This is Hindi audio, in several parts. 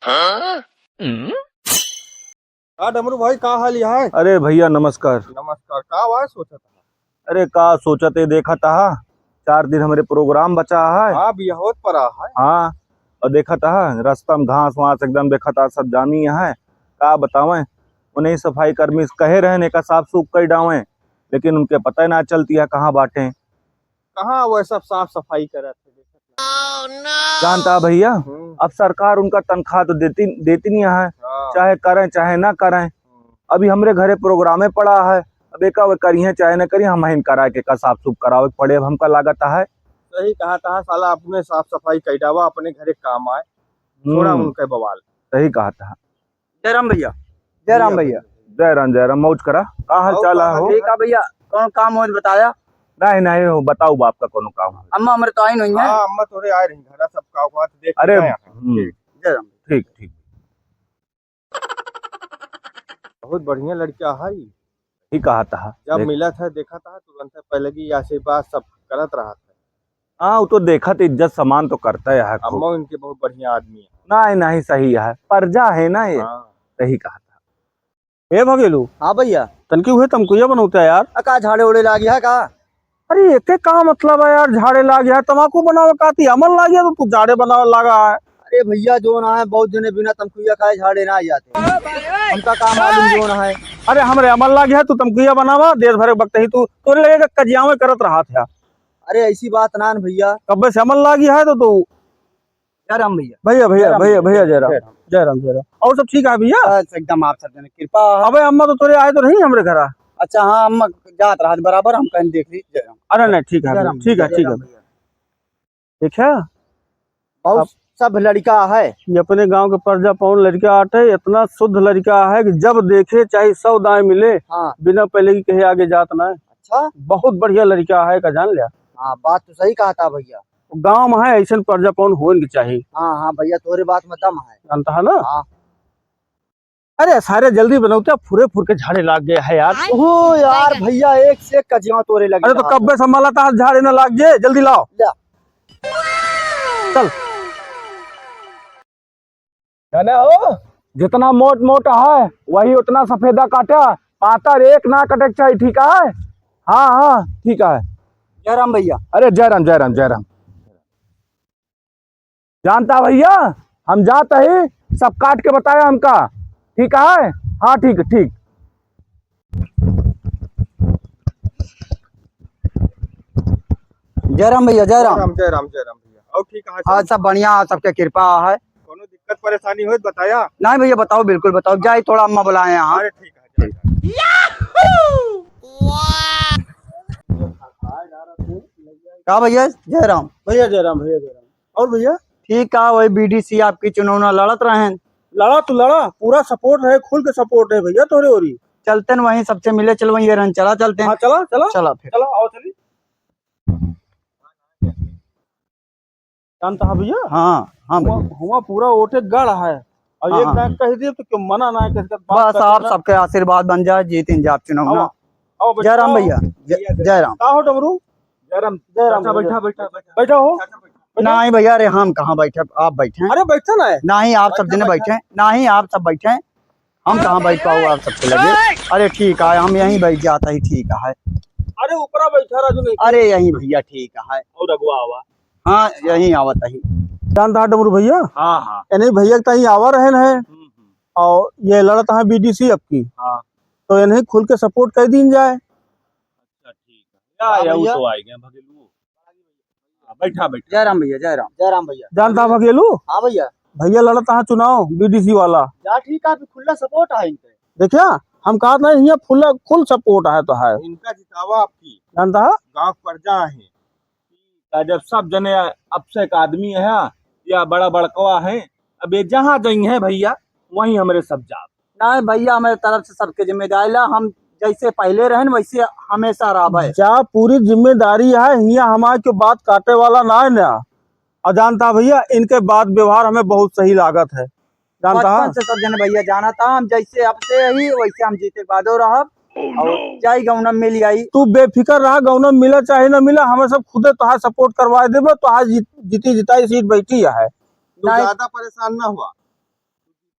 हाँ डमरू भाई का हाल है। अरे भैया नमस्कार। नमस्कार। का आवाज सोचा था। अरे का सोचते देखा था 4 दिन हमारे प्रोग्राम बचा है। हाँ भी बहुत पड़ा है। हाँ और देखा था रास्ता में घास वास एकदम देखा था सब जामी है। का बतावें उन्हें सफाई कर्मी कहे रहने का साफ सूफ कर डावें लेकिन उनके पता ही ना चलती है कहाँ बांटे। कहाँ वो सब साफ सफाई करे थे। जानता भैया अब सरकार उनका तनख्वाह तो देती नहीं है, चाहे करें चाहे ना करें। अभी हमरे घरे प्रोग्रामे पड़ा है, अब एक करिए चाहे न करिए हम हिन करा के का साफ सुफ करावे पड़े अब हमका लागत है। सही कहा था साला अपने साफ सफाई कैडावा अपने घरे काम आए थोड़ा उनके बवाल। सही कहा था। जयराम भैया। जयराम भैया। जयराम मौज करा का हाल चाल हो। ठीक है भैया कौन काम हो बताया। नहीं नहीं हो बताओ बाप का कोनो काम। अम्मा हमारे तो आई नहीं है। हाँ अम्मा थोड़े आए रही घर सब का देख। अरे जयराम ठीक ठीक बहुत बढ़िया लड़का है। ही कहा था जब मिला था देखा था तुरंत पहले की आशीर्वाद सब करत रहा था। हाँ वो तो देखा तो इज्जत सम्मान तो करता है। अम्मा इनके बहुत बढ़िया आदमी है। नहीं नहीं सही है पर्जा है ना ये। सही कहा था। ए भगेलू। हाँ भैया तनकी हुए तमकुया बनौता है यार। का झाड़े उड़े ला गया का। अरे एक का मतलब है यार झाड़े ला गया तम्बाकू बनावे काती अमल ला गया तो तू झाड़े बनावे लगा है। अरे भैया जोन है बहुत जने बिना तमकुया खाए झाड़े ना आ जाते उनका काम मालूम जोन है। अरे हमरे अमल ला गया तू तमकुया बनावा देश भर वक्त ही तू तोरे लगेगा कजियावे करत रहा था। अरे ऐसी बात ना भैया कब से अमल ला गया है तो तू। जयराम भैया भैया भैया भैया भैया जयराम जयराम जयराम और सब ठीक है भैया एकदम आप सब जने कृपा। अबे अम्मा तो तोरे आए तो नहीं हमरे घर। अच्छा हाँ अम्मा जात रहा बराबर हम कहीं देख ली जयराम। अरे नहीं ठीक है ठीक है ठीक है ठीक है। और सब लड़का है ये अपने गांव के पर्जा पौन लड़का आटे इतना शुद्ध लड़का है कि जब देखे चाहे 100 दाएं मिले। हाँ बिना पहले की कहे आगे जात ना है। अच्छा बहुत बढ़िया लड़का है का जान लिया। हाँ बात तो सही कहा था भैया। गांव में है ऐसा पर्जा पौन होने की चाहिए। हाँ हाँ भैया तोरे बात में दम है जानता है ना। हाँ। अरे सारे जल्दी बनाते फुरे फुर के झाड़े लाग गए है यार। ओहो यार भैया एक से कजिया तोरे लगे। अरे तो कब संभाला था झाड़े ना लाग गए जल्दी लाओ चल। हो जितना मोट मोटा है वही उतना सफेदा काटा पातर एक ना कटे चाहिए ठीक है। हाँ हाँ ठीक है। जयराम भैया। अरे जयराम जयराम जयराम जानता भैया हम जाते ही सब काट के बताया हमका ठीक है। हाँ ठीक ठीक। जयराम भैया जयराम जयराम जयराम जयराम भैया और ठीक है। हाँ सब बढ़िया सबके कृपा है। कोनो दिक्कत परेशानी हो बताया। नहीं भैया बताओ बिल्कुल बताओ जाए थोड़ा अम्मा बुलाए यहाँ। अरे ठीक है क्या भैया जयराम भैया जयराम भैया जयराम और भैया ठीक है वही बीडीसी आपकी चुनाव लड़त रहे लड़ा तो लड़ा पूरा सपोर्ट है खुल के सपोर्ट है भैया तोरे और चलते न वहीं सबसे मिले चल वहीं रन चला चलते हैं। हाँ चला चला चला फिर चला आओ चली जानता है भैया। हाँ हाँ भैया हुआ पूरा ओटे गढ़ है और हाँ, एक हाँ। नाक कह दिए तो क्यों मना ना है बस आप सबके आशीर्वाद बन जाए जीतें जाप चुनाव। जयराम भैया जयराम का हो डमरू जयराम जयराम बैठा बैठा बैठा हो। नहीं भैया अरे हम कहाँ बैठे आप बैठे। अरे बैठा ना है। नहीं आप सब जने बैठे नहीं आप सब बैठे हम कहाँ बैठ पाओ आप सबके लगे। अरे ठीक है हम यहीं बैठ जाता ही ठीक है। अरे ऊपरा बैठा राजू नहीं। अरे यहीं भैया ठीक है। और अगुआ आवा हाँ यहीं आवत ही जानता है डमरू भैया। हाँ हाँ नहीं भैया कहीं आवा रहे है और ये लड़त है बीडीसी अब की। हाँ तो इन्हें खुल के सपोर्ट कर दी जाए। अच्छा ठीक है वो तो आ गए भगेलू। बैठा बैठा जयराम भैया जयराम भैया जानता है भगेलू। हाँ भैया भैया लड़ता है चुनाव बीडीसी वाला। जा ठीक है खुला सपोर्ट है इनके। देखिया हम कहा था ये फुल सपोर्ट है तो है इनका जितावा आपकी जानता है। गांव पर्जा है जब सब जने अब से एक आदमी है या बड़ा बड़कवा है अब ये जहाँ गई है भैया वहीं हमारे सब जा। नहीं भैया हमारे तरफ से सबके जिम्मेदारी ला हम जैसे पहले रहे वैसे हमेशा रहा है। क्या पूरी जिम्मेदारी है यहाँ हमारे के बात काटे वाला ना है ना। और जानता भैया इनके बात व्यवहार हमें बहुत सही लागत है जानता है। बचपन से सब जने भैया जाना था हम जैसे अब से ही वैसे हम जीते बादो रहा और जाई गौनम मिल आई। तू बेफिक्र रहा गौनम मिला चाहे ना मिला हमें सब खुदे तुहार सपोर्ट करवा देबो तुहार जीती जिताई सीट बैठी है। ज्यादा परेशान ना हुआ।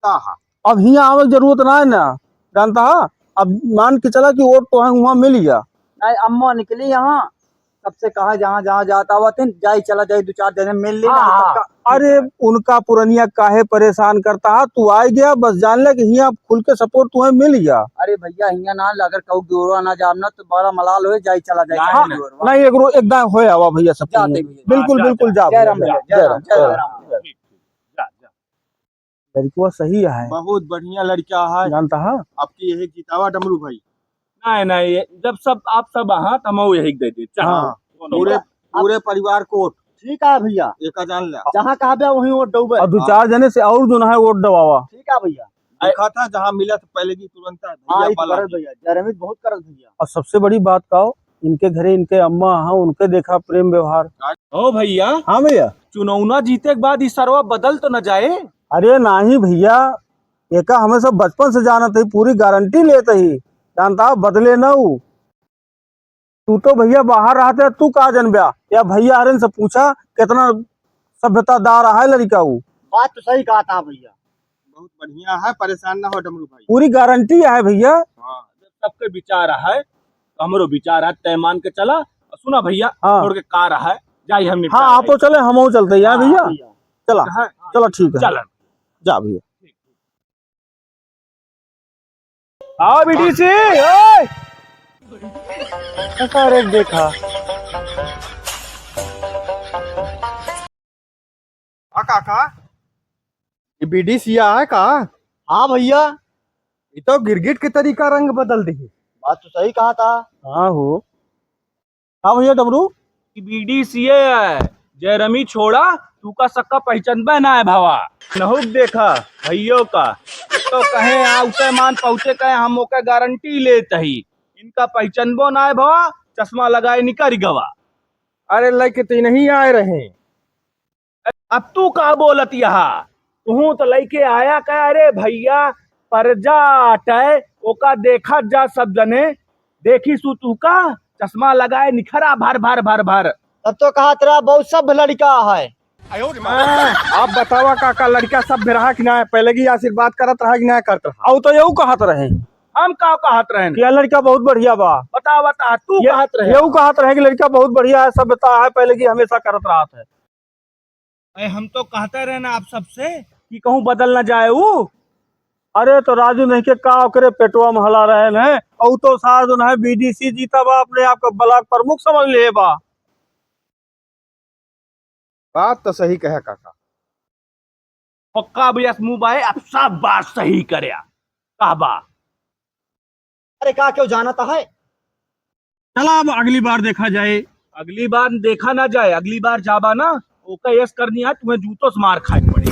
अब यहाँ आवे की जरूरत ना है ना, जानता है। अब मान के चला कि वोट तो है वहाँ मिल गया। नहीं अम्मा निकली यहाँ, सबसे कहा जहाँ जहाँ जाता हुआ थे जाई चला जाए 2-4 दिन मिल ली। अरे उनका पुरनिया काहे परेशान करता है, तू आ गया बस जान ले कि यहाँ खुल के सपोर्ट तुम्हें मिल गया। अरे भैया यहाँ ना अगर कहूँ गोरवा ना जामना तो बड़ा मलाल हो जाई चला जाए। नहीं एकदम हो आवा भैया सब बिल्कुल बिल्कुल जा। जा, जा। लड़का सही है, बहुत बढ़िया लड़का है, जानता है। आपकी यही जीतावा डमरू भाई। नहीं नहीं, जब सब आप सब हाँ हम यही दे दे। पूरे परिवार को ठीक है भैया, एक जान ले जहाँ कहा वहीं वोट डूबे और 2-4 जने से और जो है वोट दबावा। ठीक है भैया, देखा था जहाँ मिला था पहले की तुरंत भैया जरमित बहुत करत भैया। और सबसे बड़ी बात कहो, इनके घरे इनके अम्मा हाँ उनके देखा प्रेम व्यवहार। ओ भैया। हाँ भैया, चुनाव जीते के बाद इस सरवा बदल तो न जाए। अरे नहीं भैया, एक हमें सब बचपन से जाना था, पूरी गारंटी लेते ही जानता बदले न। तू तो भैया बाहर रहते, तू कहा जनब्या या भैया हरन से पूछा कितना सभ्यतादार है लड़का। वो बात तो सही कहा था भैया, बहुत बढ़िया है, परेशान ना हो डमरू भाई, पूरी गारंटी है भैया। सबके विचार है, हमरो विचार है, तय मान के चला। सुना भैया, छोड़ के कार है जाई हम। हाँ आप तो चले, हम चलते हैं भैया। चला चलो ठीक है, चल जा भैया। आओ बीडीसी। ऐसा रेट देखा काका, ये बीडीसीया है का? हाँ भैया, ये तो गिरगिट के तरीका रंग बदल दी। बात तो सही कहा था। हाँ हो। हाँ भैया डमरू, बीडीसीए है, जयरमी छोड़ा तू का सक्का पहचान ना है भावा। नहुक देखा भैयो का तो कहे आउते मान पहुंचे, कहे हम ओके गारंटी लेते ही इनका पहचानबो ना है भावा, चश्मा लगाए निकर गवा। अरे लड़के तो नहीं आए रहे, अब तू का बोलत यहाँ, तू तो लड़के आया कह। अरे भैया परजा अटय ओका देखा जा सब जने, देखी सु तू का चश्मा लगाए निखरा भर भर भर भर। तब तो कहा तेरा बहुत सब लड़का है। आप बतावा काका, लड़का सब रहा कि ना, पहले की आशीर्वाद करत रहा कि ना करत रहा? और तो यू कहत रहे, हम का कहत रहे कि लड़का बहुत बढ़िया बा। बता बता तू कहत रहे? यू कहत रहे कि लड़का बहुत बढ़िया है, सब बता है पहले की हमेशा करत रहा है। हम तो कहते रहे ना आप सबसे कि कहूँ बदल न जाए वो। अरे तो राजू नहीं के का करे पेटवा में हला रहे हैं, और तो सार जो है बीडीसी जीता बा, अपने आप को ब्लॉक प्रमुख समझ ले बा। बात तो सही कहे काका, पक्का भैया मुँह बाए अब सब बात सही करे कहबा। अरे का क्यों जाना था है, चला अब अगली बार देखा जाए। अगली बार देखा ना जाए, अगली बार जाबा ना ओके यस करनी है, तुम्हें जूतों से मार खाए पड़े।